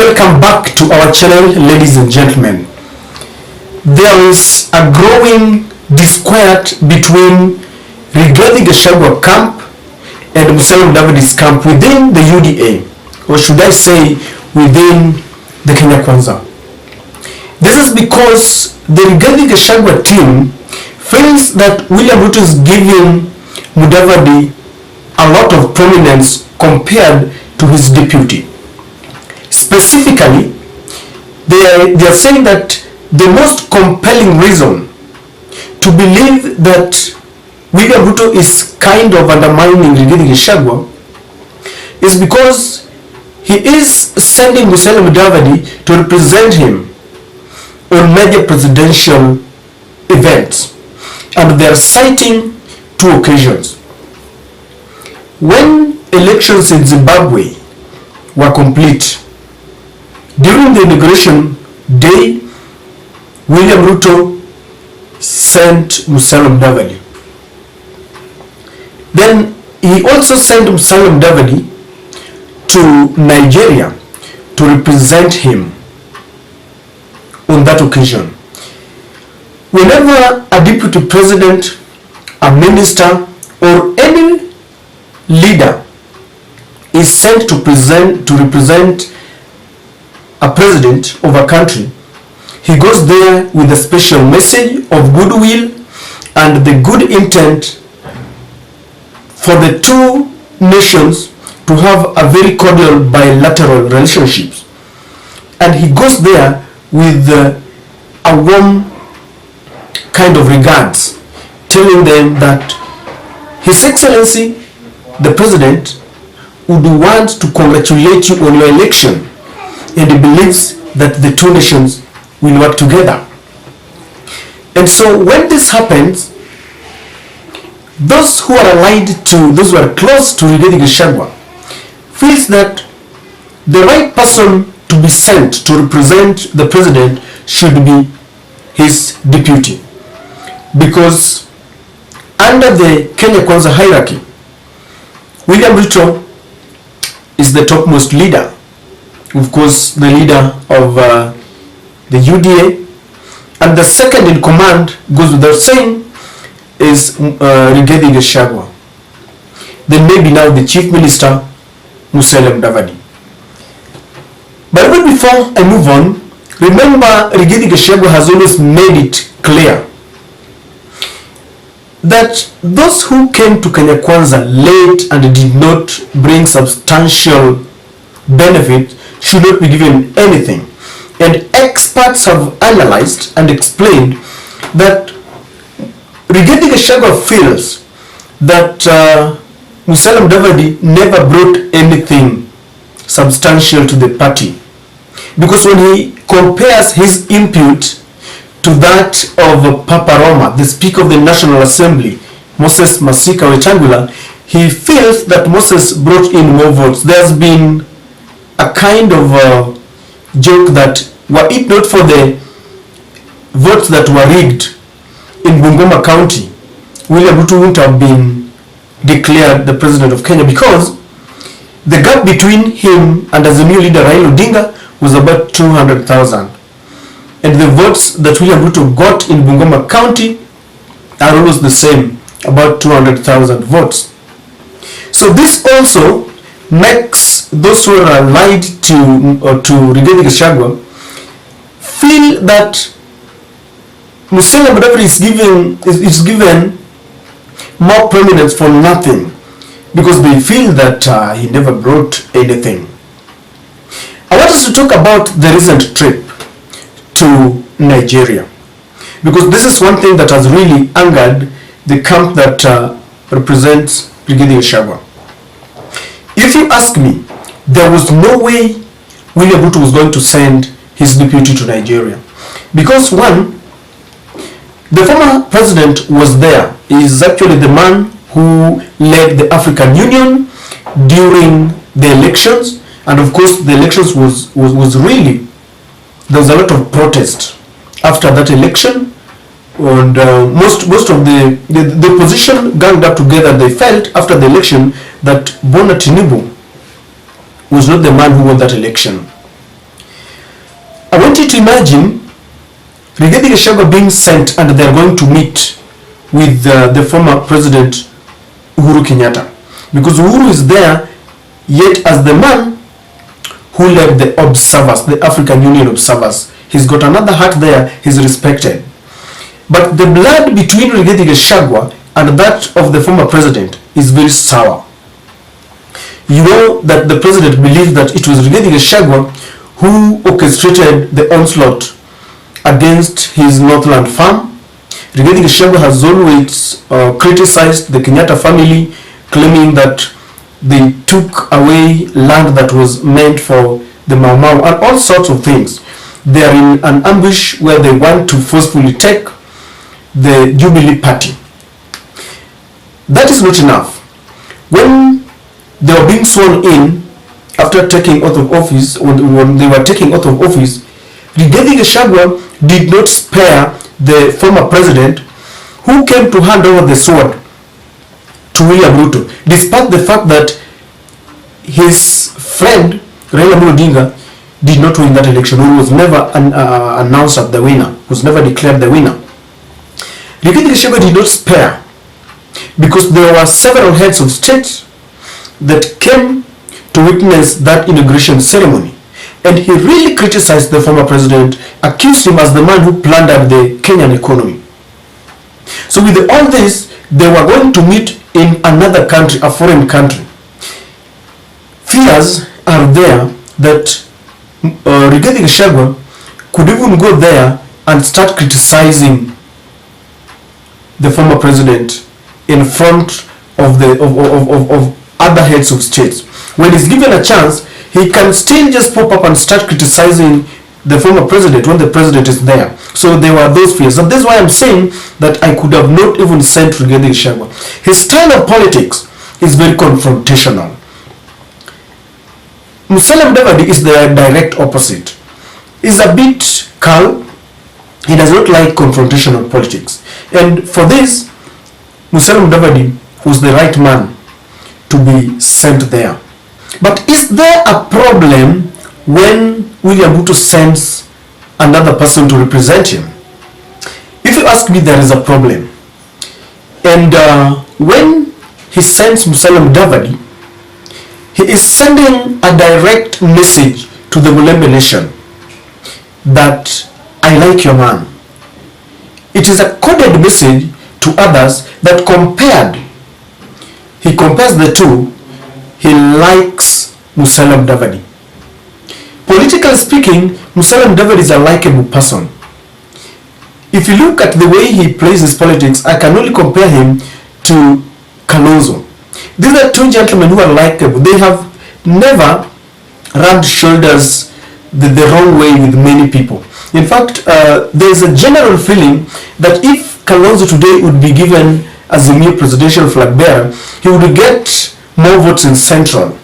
welcome back to our channel, ladies and gentlemen. There is a growing disquiet between Rigathi camp and Mudavadi's camp within the UDA, or should I say within the Kenya Kwanza. This is because the Rigathi team feels that William Ruto is giving Mudavadi a lot of prominence compared to his deputy. Specifically, they are saying that the most compelling reason to believe that William Ruto is kind of undermining Rigathi is because he is sending Mudavadi to represent him on major presidential events, and they are citing two occasions. When elections in Zimbabwe were complete, during the inauguration day, William Ruto sent Mudavadi. Then he also sent Mudavadi to Nigeria to represent him on that occasion. Whenever a deputy president, a minister, or any leader is sent to represent a president of a country, he goes there with a special message of goodwill and the good intent for the two nations to have a very cordial bilateral relationships. And he goes there with a warm kind of regards, telling them that His Excellency the President would want to congratulate you on your election, and he believes that the two nations will work together. And so when this happens, those who are allied to, those who are close to Rigathi feels that the right person to be sent to represent the president should be his deputy, because under the Kenya Kwanza hierarchy, William Ruto is the topmost leader, of course the leader of the UDA, and the second in command, goes without saying, is Rigathi. Then maybe now the chief minister, Mudavadi. But even before I move on, remember Rigathi has always made it clear that those who came to Kenya Kwanza late and did not bring substantial benefit should not be given anything. And experts have analyzed and explained that Rigathi feels that Mudavadi never brought anything substantial to the party, because when he compares his input to that of Papa Roma, the Speaker of the National Assembly, Moses Masika Wetangula, he feels that Moses brought in more votes. There's been a kind of joke that were it not for the votes that were rigged in Bungoma County, William Ruto wouldn't have been declared the president of Kenya, because the gap between him and as a new leader Raila Odinga was about 200,000. And the votes that William Ruto got in Bungoma County are almost the same, about 200,000 votes. So this also makes those who are allied to Rigathi feel that Mudavadi is given more prominence for nothing, because they feel that he never brought anything. I want us to talk about the recent trip to Nigeria, because this is one thing that has really angered the camp that represents Rigathi. If you ask me, there was no way William Ruto was going to send his deputy to Nigeria, because one, the former president was there. He is actually the man who led the African Union during the elections, and of course the elections was really, there was a lot of protest after that election, and most of the opposition ganged up together. They felt after the election that Bona Tinubu was not the man who won that election. I want you to imagine Rigathi Gachagua being sent and they're going to meet with the former president Uhuru Kenyatta, because Uhuru is there yet as the man who led the observers, the African Union observers. He's got another hat there, he's respected. But the blood between Rigathi Gachagua and that of the former president is very sour. You know that the president believed that it was Rigathi Gachagua who orchestrated the onslaught against his Northland farm. Rigathi Gachagua has always criticized the Kenyatta family, claiming that they took away land that was meant for the Mau Mau and all sorts of things. They are in an ambush where they want to forcefully take the Jubilee party. That is not enough. When they were being sworn in after taking oath of office, when they were taking oath of office, Rigathi Gachagua did not spare the former president, who came to hand over the sword to William Ruto, despite the fact that his friend Raila Odinga did not win that election, who was never announced as the winner, was never declared the winner. Rigathi Gachagua did not spare, because there were several heads of state that came to witness that inauguration ceremony, and he really criticized the former president, accused him as the man who plundered the Kenyan economy. So with all this, they were going to meet in another country, a foreign country. Fears are there that Rigathi Gachagua could even go there and start criticizing the former president in front of other heads of states. When he's given a chance, he can still just pop up and start criticizing the former president when the president is there. So there were those fears. And that's why I'm saying that I could have not even sent Rigathi Gachagua. His style of politics is very confrontational. Musalia Mudavadi is the direct opposite. He's a bit calm. He does not like confrontational politics. And for this, Musalia Mudavadi was the right man to be sent there. But is there a problem when William Ruto sends another person to represent him? If you ask me, there is a problem. And when he sends Musalia Mudavadi, he is sending a direct message to the Mulembe nation that I like your man. It is a coded message to others that he compares the two. He likes Musalia Mudavadi. Politically speaking, Musalia Mudavadi is a likable person. If you look at the way he plays his politics, I can only compare him to Kalonzo. These are two gentlemen who are likable. They have never rubbed shoulders the wrong way with many people. In fact, there is a general feeling that if Kalonzo today would be given as a new presidential flag bearer, he would get more votes in Central,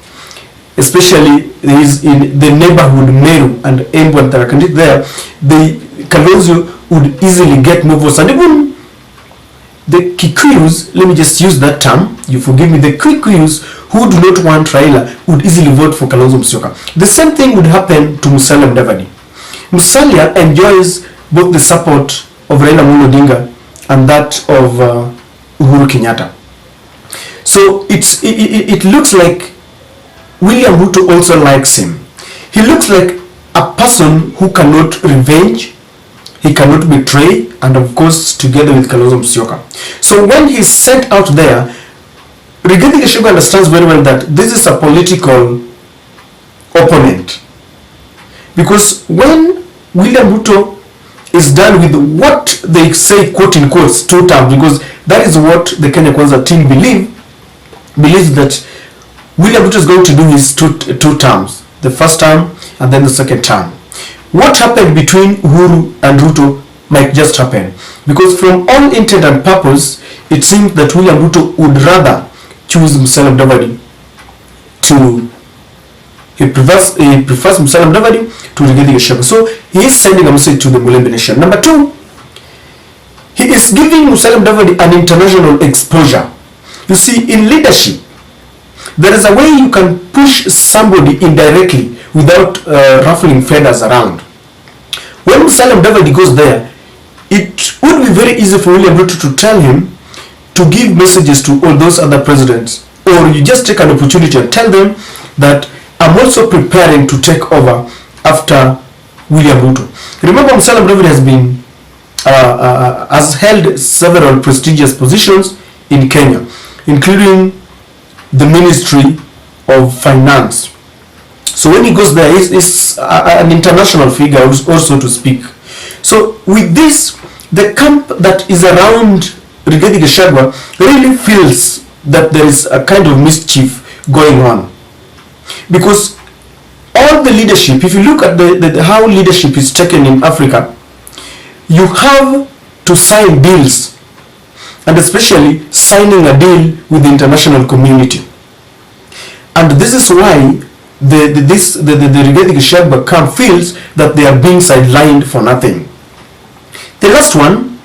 especially in the neighborhood Meru and Embu and Tharaka. There, the Kalonzo would easily get more votes, and even the Kikuyus, let me just use that term, you forgive me, the Kikuyus who do not want Raila would easily vote for Kalonzo Musyoka. The same thing would happen to Musalia Mudavadi. Musalia enjoys both the support of Raila Odinga and that of Uhuru Kenyatta. So it looks like William Ruto also likes him. He looks like a person who cannot revenge, he cannot betray, and of course together with Kalonzo Musyoka. So when he's sent out there, Rigathi Gachagua understands very well that this is a political opponent. Because when William Ruto is done with what they say, quote in quotes, 2 terms, because that is what the Kenya Kwanza team believes that William Ruto is going to do his two terms, the first term and then the second term. What happened between Uhuru and Ruto might just happen, because from all intent and purpose, it seems that William Ruto would rather choose Musalia Mudavadi he prefers Musalia Mudavadi to Rigathi Gachagua. So he is sending a message to the Mulembe nation. Number 2, he is giving Musalia Mudavadi an international exposure. You see, in leadership, there is a way you can push somebody indirectly without ruffling feathers around. When Musalia Mudavadi goes there, it would be very easy for William Ruto to tell him to give messages to all those other presidents, or you just take an opportunity and tell them that I'm also preparing to take over after William Ruto. Remember, Musalia Mudavadi has held several prestigious positions in Kenya, including the Ministry of Finance. So when he goes there, he's an international figure also to speak. So with this, the camp that is around Rigathi Gachagua really feels that there is a kind of mischief going on, because all the leadership, if you look at how leadership is taken in Africa, you have to sign deals, and especially signing a deal with the international community. And this is why the Rigathi Gachagua camp feels that they are being sidelined for nothing. The last one,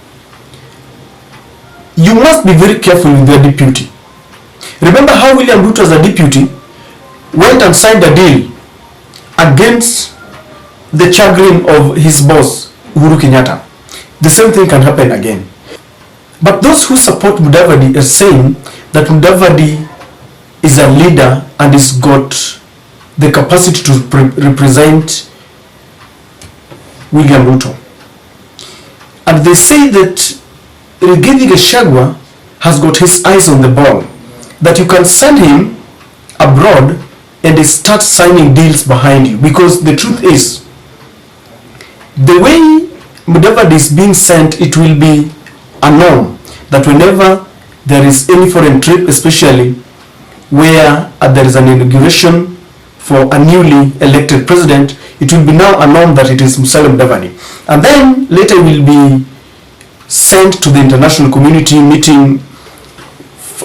you must be very careful with your deputy. Remember how William Ruto as a deputy went and signed a deal against the chagrin of his boss, Uhuru Kenyatta. The same thing can happen again. But those who support Mudavadi are saying that Mudavadi is a leader and has got the capacity to represent William Ruto. And they say that Rigathi Gachagua has got his eyes on the ball, that you can send him abroad and they start signing deals behind you. Because the truth is, the way Mudavadi is being sent, it will be a norm that whenever there is any foreign trip, especially where there is an inauguration for a newly elected president, it will be now a norm that it is Musalia Mudavadi. And then later will be sent to the international community, meeting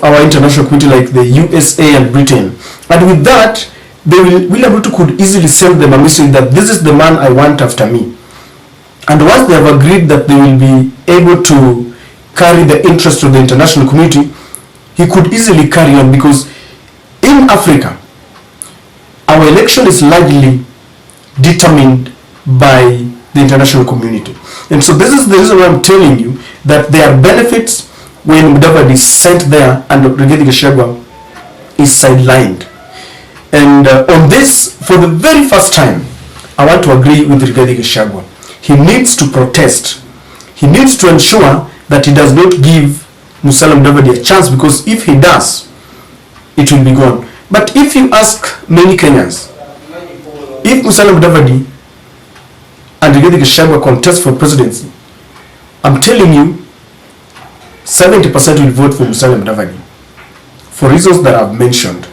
our international community like the USA and Britain. And with that, William Ruto could easily send them a message that this is the man I want after me. And once they have agreed that they will be able to carry the interest of the international community, he could easily carry on, because in Africa, our election is largely determined by the international community. And so this is the reason why I'm telling you that there are benefits when Mudavadi is sent there and Rigathi Gachagua is sidelined. And on this, for the very first time, I want to agree with Rigathi Gachagua. He needs to protest. He needs to ensure that he does not give Musalia Mudavadi a chance, because if he does, it will be gone. But if you ask many Kenyans, if Musalia Mudavadi and Rigathi Gachagua contest for presidency, I'm telling you, 70% will vote for Musalia Mudavadi for reasons that I've mentioned.